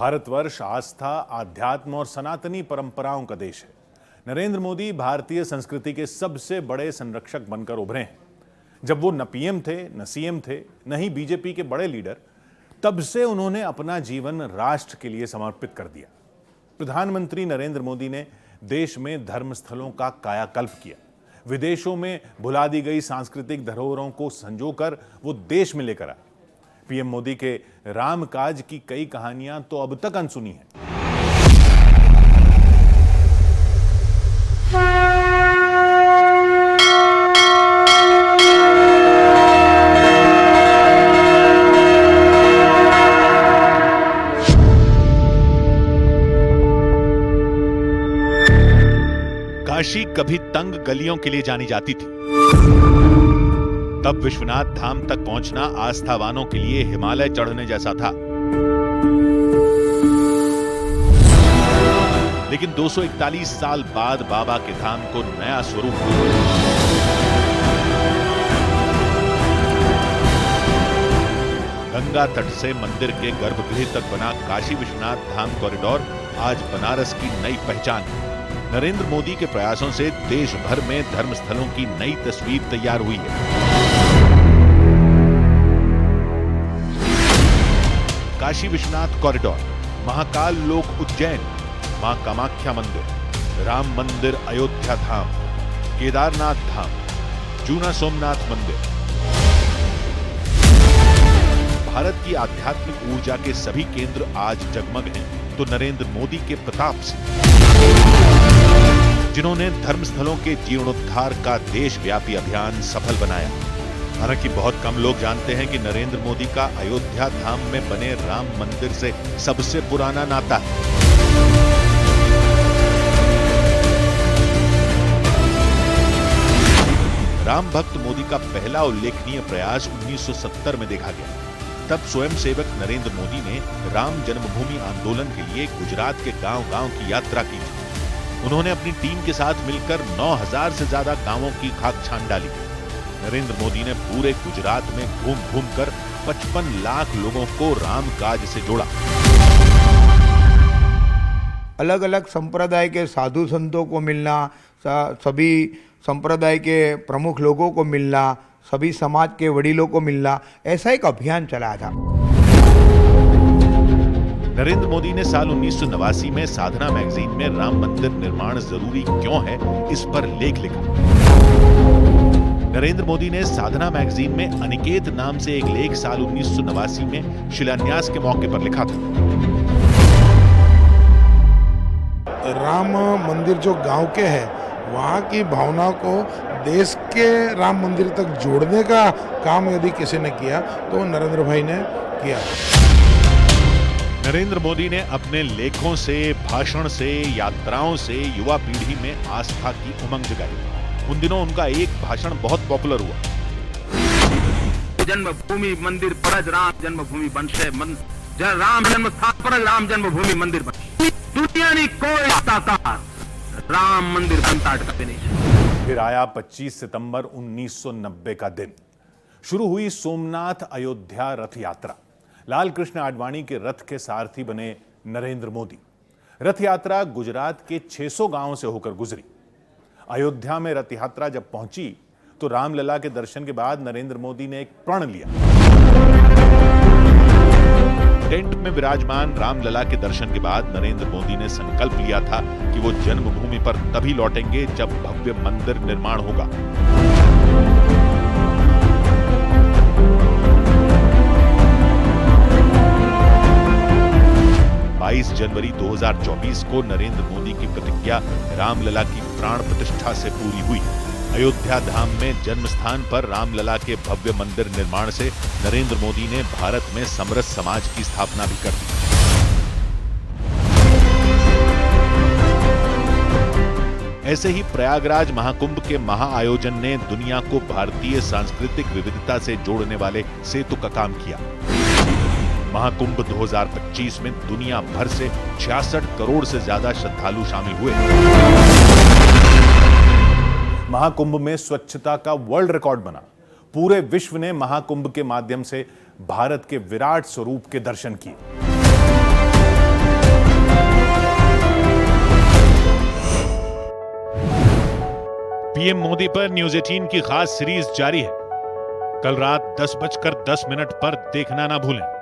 भारतवर्ष आस्था, आध्यात्म और सनातनी परंपराओं का देश है। नरेंद्र मोदी भारतीय संस्कृति के सबसे बड़े संरक्षक बनकर उभरे हैं। जब वो न पीएम थे, न सीएम थे, न ही बीजेपी के बड़े लीडर, तब से उन्होंने अपना जीवन राष्ट्र के लिए समर्पित कर दिया। प्रधानमंत्री नरेंद्र मोदी ने देश में धर्मस्थलों का कायाकल्प किया। विदेशों में भुला दी गई सांस्कृतिक धरोहरों को संजोकर वो देश में लेकर आए। पीएम मोदी के रामकाज की कई कहानियां तो अब तक अनसुनी हैं। काशी कभी तंग गलियों के लिए जानी जाती थी, तब विश्वनाथ धाम तक पहुंचना आस्थावानों के लिए हिमालय चढ़ने जैसा था। लेकिन 241 साल बाद बाबा के धाम को नया स्वरूप मिला। गंगा तट से मंदिर के गर्भगृह तक बना काशी विश्वनाथ धाम कॉरिडोर आज बनारस की नई पहचान है। नरेंद्र मोदी के प्रयासों से देश भर में धर्मस्थलों की नई तस्वीर तैयार हुई है। काशी विश्वनाथ कॉरिडोर, महाकाल लोक उज्जैन, मां कामाख्या मंदिर, राम मंदिर अयोध्या धाम, केदारनाथ धाम, जूना सोमनाथ मंदिर। भारत की आध्यात्मिक ऊर्जा के सभी केंद्र आज जगमग हैं तो नरेंद्र मोदी के प्रताप से, जिन्होंने धर्मस्थलों के जीर्णोद्धार का देशव्यापी अभियान सफल बनाया। हालांकि बहुत कम लोग जानते हैं कि नरेंद्र मोदी का अयोध्या धाम में बने राम मंदिर से सबसे पुराना नाता है। राम भक्त मोदी का पहला उल्लेखनीय प्रयास 1970 में देखा गया। तब स्वयंसेवक नरेंद्र मोदी ने राम जन्मभूमि आंदोलन के लिए गुजरात के गांव-गांव की यात्रा की थी। उन्होंने अपनी टीम के साथ मिलकर 9000 से ज्यादा गांवों की खाक छान डाली। नरेंद्र मोदी ने पूरे गुजरात में घूम कर 55 लाख लोगों को राम काज से जोड़ा। अलग अलग संप्रदाय के साधु संतों को मिलना, सभी संप्रदाय के प्रमुख लोगों को मिलना, सभी समाज के वडीलों को मिलना, ऐसा एक अभियान चलाया था। नरेंद्र मोदी ने साल 1989 में साधना मैगजीन में राम मंदिर निर्माण जरूरी क्यों है इस पर लेख लिखा। नरेंद्र मोदी ने साधना मैगजीन में अनिकेत नाम से एक लेख साल 1989 में शिलान्यास के मौके पर लिखा था। राम मंदिर जो गांव के है, वहाँ की भावना को देश के राम मंदिर तक जोड़ने का काम यदि किसी ने किया तो नरेंद्र भाई ने किया। नरेंद्र मोदी ने अपने लेखों से, भाषण से, यात्राओं से युवा पीढ़ी में आस्था की उमंग जगाई। उन दिनों उनका एक भाषण बहुत पॉपुलर हुआ। जन्मभूमि मंदिर परज राम जन्मभूमि बनशे राम जन्म स्थान परज राम जन्मभूमि मंदिर बन दुनिया की कोई ताकत राम मंदिर बनता अटकते नहीं। फिर आया 25 सितंबर 1990 का दिन। शुरू हुई सोमनाथ अयोध्या रथ यात्रा। लाल कृष्ण आडवाणी के रथ के सारथी बने नरेंद्र मोदी। रथ यात्रा गुजरात के 600 गांवों से होकर गुजरी। अयोध्या में रथ यात्रा जब पहुंची तो रामलला के दर्शन के बाद नरेंद्र मोदी ने एक प्रण लिया। टेंट में विराजमान रामलला के दर्शन के बाद नरेंद्र मोदी ने संकल्प लिया था कि वो जन्मभूमि पर तभी लौटेंगे जब भव्य मंदिर निर्माण होगा। 22 जनवरी 2024 को नरेंद्र मोदी की प्रतिज्ञा रामलला की प्राण प्रतिष्ठा से पूरी हुई। अयोध्या धाम में जन्म स्थान पर रामलला के भव्य मंदिर निर्माण से नरेंद्र मोदी ने भारत में समरस समाज की स्थापना भी कर दी। ऐसे ही प्रयागराज महाकुंभ के महाआयोजन ने दुनिया को भारतीय सांस्कृतिक विविधता से जोड़ने वाले सेतु का काम किया। महाकुंभ 2025 में दुनिया भर से 66 करोड़ से ज्यादा श्रद्धालु शामिल हुए। महाकुंभ में स्वच्छता का वर्ल्ड रिकॉर्ड बना। पूरे विश्व ने महाकुंभ के माध्यम से भारत के विराट स्वरूप के दर्शन किए। पीएम मोदी पर न्यूज 18 की खास सीरीज जारी है। कल रात 10:10 पर देखना ना भूलें।